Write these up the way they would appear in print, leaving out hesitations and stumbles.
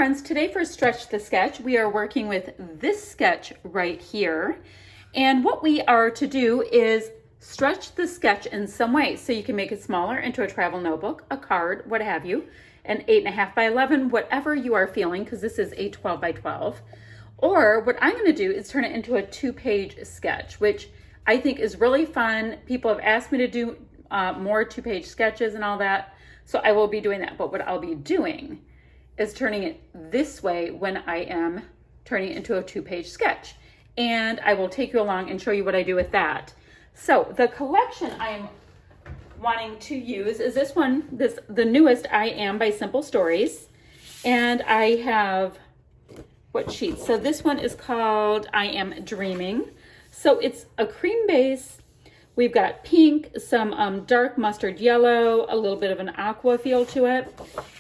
friends, today for Stretch the Sketch, we are working with this sketch right here. And what we are to do is stretch the sketch in some way. So you can make it smaller into a travel notebook, a card, what have you, an 8.5 by 11, whatever you are feeling, because this is a 12 by 12. Or what I'm gonna do is turn it into a 2-page sketch, which I think is really fun. People have asked me to do more 2-page sketches and all that. So I will be doing that. But what I'll be doing is turning it this way when I am turning it into a 2-page sketch. And I will take you along and show you what I do with that. So the collection I am wanting to use is this one, the newest I Am by Simple Stories. And I have what sheets? So this one is called I Am Dreaming. So it's a cream base. We've got pink, some dark mustard yellow, a little bit of an aqua feel to it.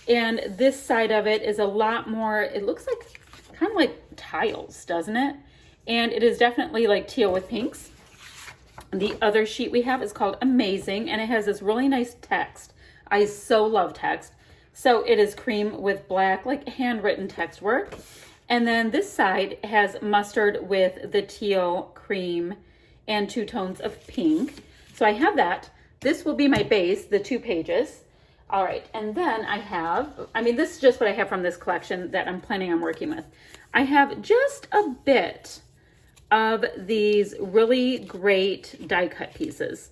And this side of it is a lot more, it looks like kind of like tiles, doesn't it? And it is definitely like teal with pinks. The other sheet we have is called Amazing, and it has this really nice text. I so love text. So it is cream with black, like handwritten text work. And then this side has mustard with the teal, cream, and 2 tones of pink. So I have that. This will be my base, the 2 pages. All right, and then I have, this is just what I have from this collection that I'm planning on working with. I have just a bit of these really great die cut pieces.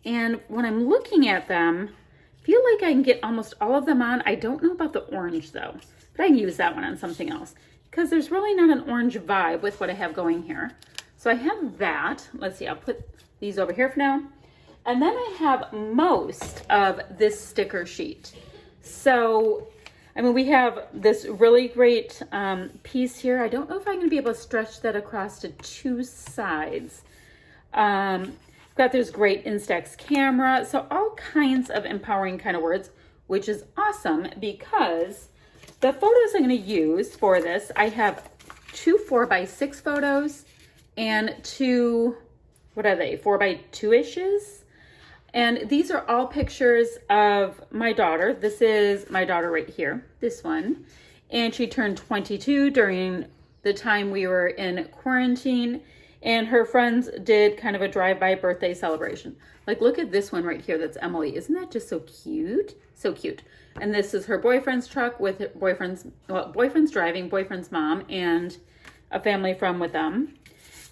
And when I'm looking at them, I feel like I can get almost all of them on. I don't know about the orange though, but I can use that one on something else because there's really not an orange vibe with what I have going here. So I have that. Let's see, I'll put these over here for now. And then I have most of this sticker sheet. So, we have this really great piece here. I don't know if I'm gonna be able to stretch that across to 2 sides. Got this great Instax camera. So all kinds of empowering kind of words, which is awesome because the photos I'm gonna use for this, I have 2 4x6 photos and 2, what are they, 4x2-ishes? And these are all pictures of my daughter. This is my daughter right here, this one. And she turned 22 during the time we were in quarantine. And her friends did kind of a drive-by birthday celebration. Like, look at this one right here, that's Emily. Isn't that just so cute? So cute. And this is her boyfriend's truck with boyfriend's driving, boyfriend's mom, and a family from with them.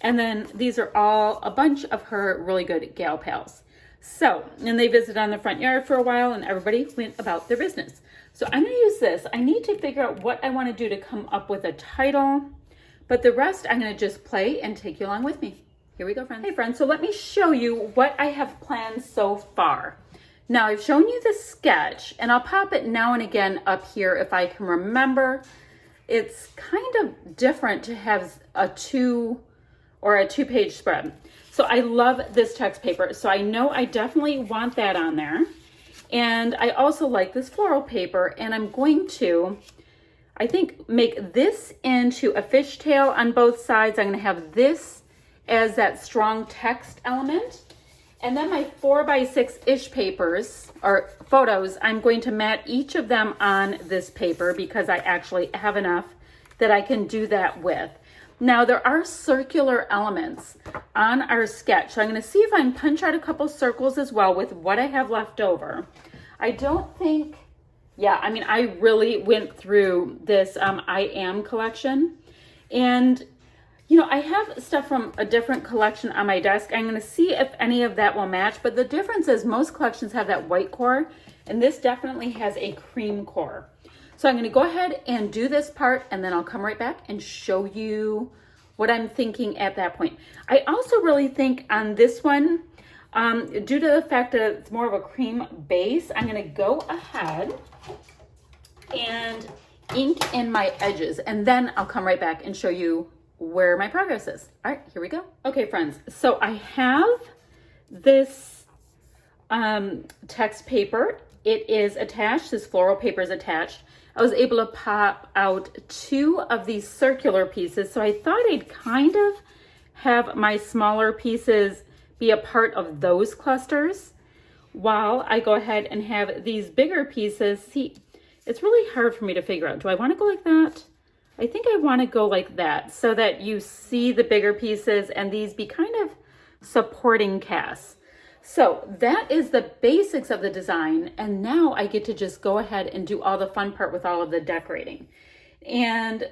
And then these are all a bunch of her really good gal pals. So, and they visited on the front yard for a while and everybody went about their business. So I'm gonna use this. I need to figure out what I wanna do to come up with a title, but the rest I'm gonna just play and take you along with me. Here we go, friends. Hey friends, so let me show you what I have planned so far. Now I've shown you the sketch and I'll pop it now and again up here if I can remember. It's kind of different to have a 2-page spread. So I love this text paper. So I know I definitely want that on there. And I also like this floral paper, and I'm going to, I think, make this into a fishtail on both sides. I'm gonna have this as that strong text element. And then my 4x6-ish papers, or photos, I'm going to mat each of them on this paper because I actually have enough that I can do that with. Now there are circular elements on our sketch. So I'm gonna see if I can punch out a couple circles as well with what I have left over. I don't think, I really went through this I Am collection. And, I have stuff from a different collection on my desk. I'm gonna see if any of that will match, but the difference is most collections have that white core, and this definitely has a cream core. So I'm gonna go ahead and do this part and then I'll come right back and show you what I'm thinking at that point. I also really think on this one, due to the fact that it's more of a cream base, I'm gonna go ahead and ink in my edges and then I'll come right back and show you where my progress is. All right, here we go. Okay, friends, so I have this text paper. It is attached, this floral paper is attached. I was able to pop out 2 of these circular pieces, so I thought I'd kind of have my smaller pieces be a part of those clusters while I go ahead and have these bigger pieces. See, It's really hard for me to figure out. Do I want to go like that? I think I want to go like that so that you see the bigger pieces and these be kind of supporting casts. So that is the basics of the design. And now I get to just go ahead and do all the fun part with all of the decorating. And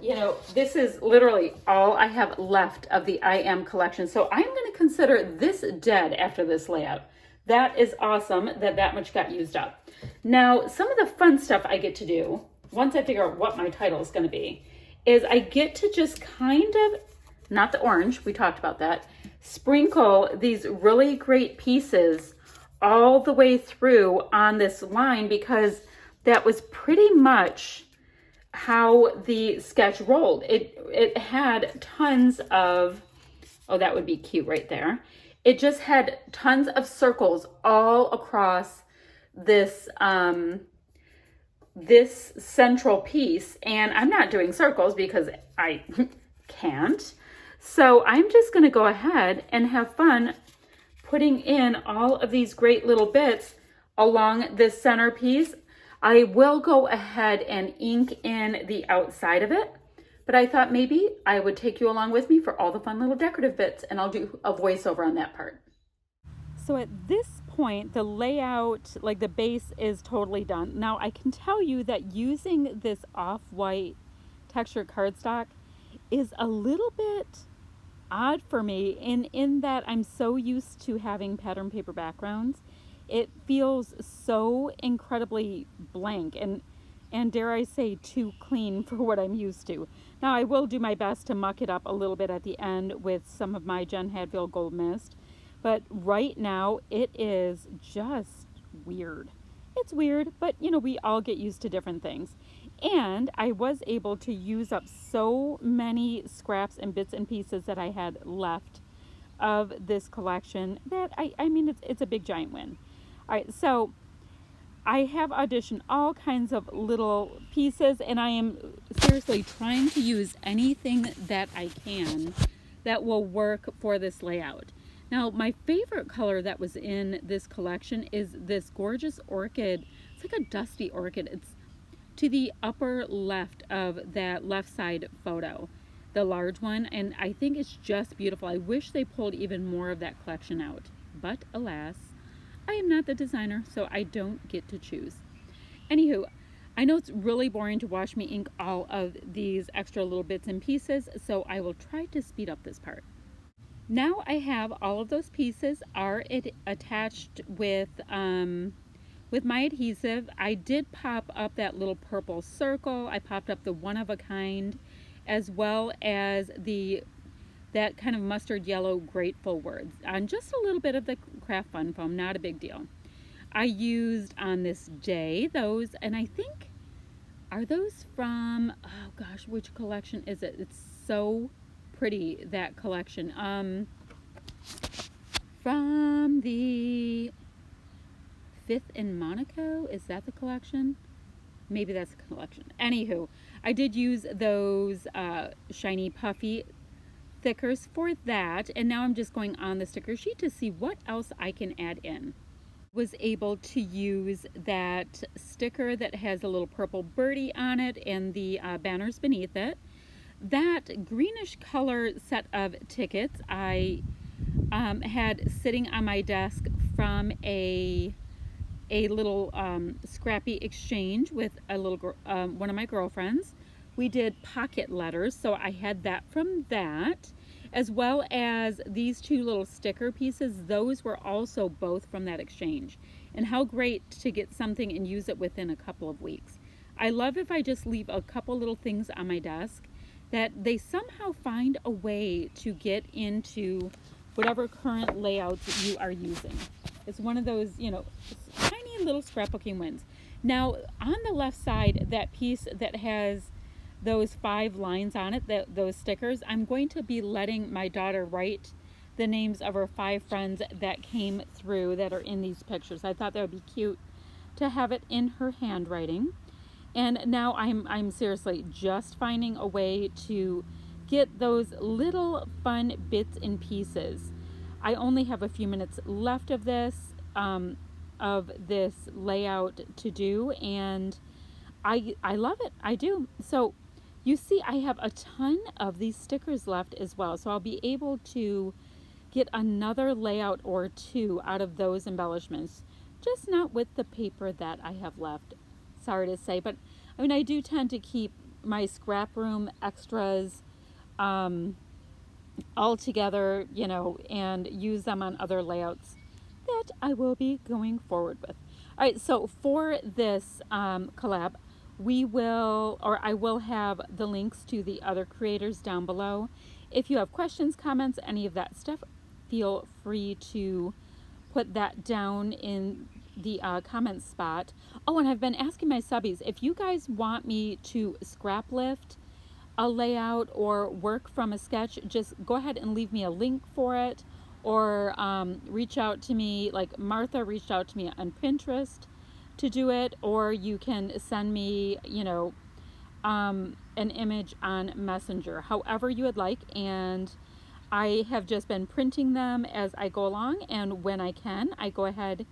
you know, this is literally all I have left of the I Am collection. So I'm going to consider this dead after this layout. That is awesome that much got used up. Now, some of the fun stuff I get to do, once I figure out what my title is going to be, is I get to just kind of, not the orange, we talked about that, sprinkle these really great pieces all the way through on this line, because that was pretty much how the sketch rolled. It had tons of, oh, that would be cute right there. It just had tons of circles all across this this central piece, and I'm not doing circles because I can't. So I'm just going to go ahead and have fun putting in all of these great little bits along this center piece. I will go ahead and ink in the outside of it, but I thought maybe I would take you along with me for all the fun little decorative bits, and I'll do a voiceover on that part. So at this point, the layout, like the base, is totally done. Now I can tell you that using this off-white textured cardstock is a little bit odd for me in that I'm so used to having pattern paper backgrounds. It feels so incredibly blank and dare I say too clean for what I'm used to. Now I will do my best to muck it up a little bit at the end with some of my Jen Hadfield Gold Mist, but right now it is just weird. It's weird, but you know, we all get used to different things. And I was able to use up so many scraps and bits and pieces that I had left of this collection that I mean, it's a big giant win. All right, so I have auditioned all kinds of little pieces, and I am seriously trying to use anything that I can that will work for this layout. Now, my favorite color that was in this collection is this gorgeous orchid. It's like a dusty orchid. It's to the upper left of that left side photo, the large one, and I think it's just beautiful. I wish they pulled even more of that collection out, but alas, I am not the designer, so I don't get to choose. Anywho, I know it's really boring to watch me ink all of these extra little bits and pieces, so I will try to speed up this part. Now I have all of those pieces are attached with my adhesive. I did pop up that little purple circle. I popped up the one of a kind, as well as that kind of mustard yellow grateful words on just a little bit of the craft fun foam, not a big deal. I used on this day those, and I think, are those from, oh gosh, which collection is it? It's so pretty, that collection. From the Fifth in Monaco, is that the collection? Maybe that's the collection. Anywho, I did use those shiny puffy thickers for that, and now I'm just going on the sticker sheet to see what else I can add in. Was able to use that sticker that has a little purple birdie on it and the banners beneath it. That greenish color set of tickets I had sitting on my desk from a little scrappy exchange with a little one of my girlfriends. We did pocket letters, so I had that from that, as well as these two little sticker pieces. Those were also both from that exchange. And how great to get something and use it within a couple of weeks. I love if I just leave a couple little things on my desk that they somehow find a way to get into whatever current layouts you are using. It's one of those, you know, tiny little scrapbooking wins. Now, on the left side, that piece that has those 5 lines on it, those stickers, I'm going to be letting my daughter write the names of her 5 friends that came through that are in these pictures. I thought that would be cute to have it in her handwriting. And now I'm seriously just finding a way to get those little fun bits and pieces. I only have a few minutes left of this layout to do, and I love it. I do. So you see, I have a ton of these stickers left as well. So I'll be able to get another layout or two out of those embellishments, just not with the paper that I have left. Sorry to say, but I mean, I do tend to keep my scrap room extras all together, you know, and use them on other layouts that I will be going forward with. All right, so for this collab, I will have the links to the other creators down below. If you have questions, comments, any of that stuff, feel free to put that down in the comments spot. Oh, and I've been asking my subbies, if you guys want me to scrap lift a layout or work from a sketch, just go ahead and leave me a link for it, or reach out to me. Like Martha reached out to me on Pinterest to do it, or you can send me, you know, an image on Messenger, however you would like. And I have just been printing them as I go along, and when I can, I go ahead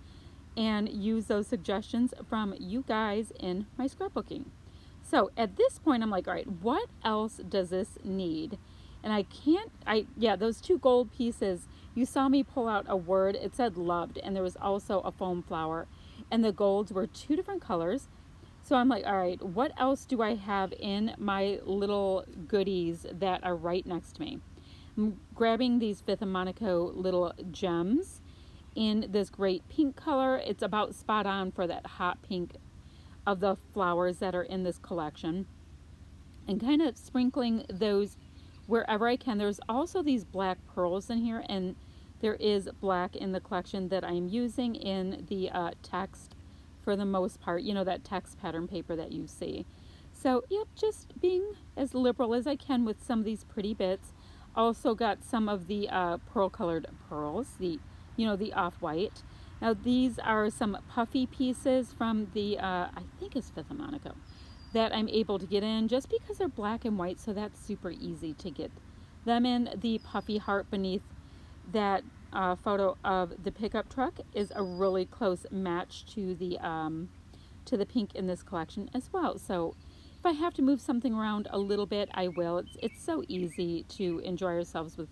and use those suggestions from you guys in my scrapbooking. So at this point, I'm like, all right, what else does this need? And yeah, those two gold pieces, you saw me pull out a word, it said loved, and there was also a foam flower, and the golds were two different colors. So I'm like, all right, what else do I have in my little goodies that are right next to me? I'm grabbing these Fifth and Monaco little gems in this great pink color. It's about spot on for that hot pink of the flowers that are in this collection, and kind of sprinkling those wherever I can. There's also these black pearls in here, and there is black in the collection that I'm using in the text for the most part, you know, that text pattern paper that you see. So yep, just being as liberal as I can with some of these pretty bits. Also got some of the pearl colored pearls, the, you know, the off-white. Now these are some puffy pieces from the, I think it's Fifth and Monaco, that I'm able to get in just because they're black and white, so that's super easy to get them in. The puffy heart beneath that photo of the pickup truck is a really close match to the pink in this collection as well. So if I have to move something around a little bit, I will. It's so easy to enjoy ourselves with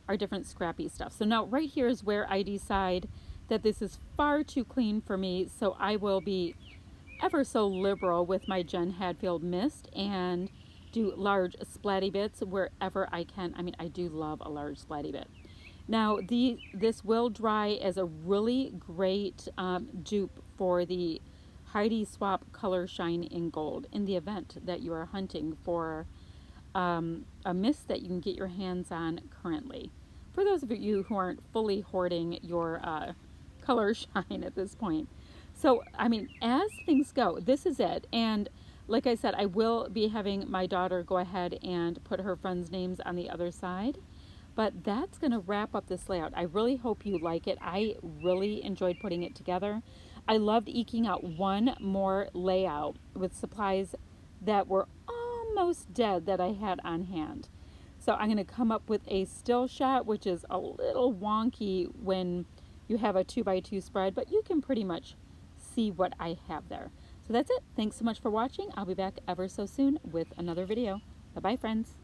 our different scrappy stuff. So now right here is where I decide that this is far too clean for me, so I will be ever so liberal with my Jen Hadfield mist and do large splatty bits wherever I can. I mean, I do love a large splatty bit. Now this will dry as a really great dupe for the Heidi Swap Color Shine in Gold in the event that you are hunting for a mist that you can get your hands on currently. For those of you who aren't fully hoarding your color shine at this point. So, I mean, as things go, this is it. And like I said, I will be having my daughter go ahead and put her friends' names on the other side. But that's going to wrap up this layout. I really hope you like it. I really enjoyed putting it together. I loved eking out one more layout with supplies that were almost dead that I had on hand. So I'm going to come up with a still shot, which is a little wonky when you have a 2x2 spread, but you can pretty much see what I have there. So that's it. Thanks so much for watching. I'll be back ever so soon with another video. Bye-bye, friends.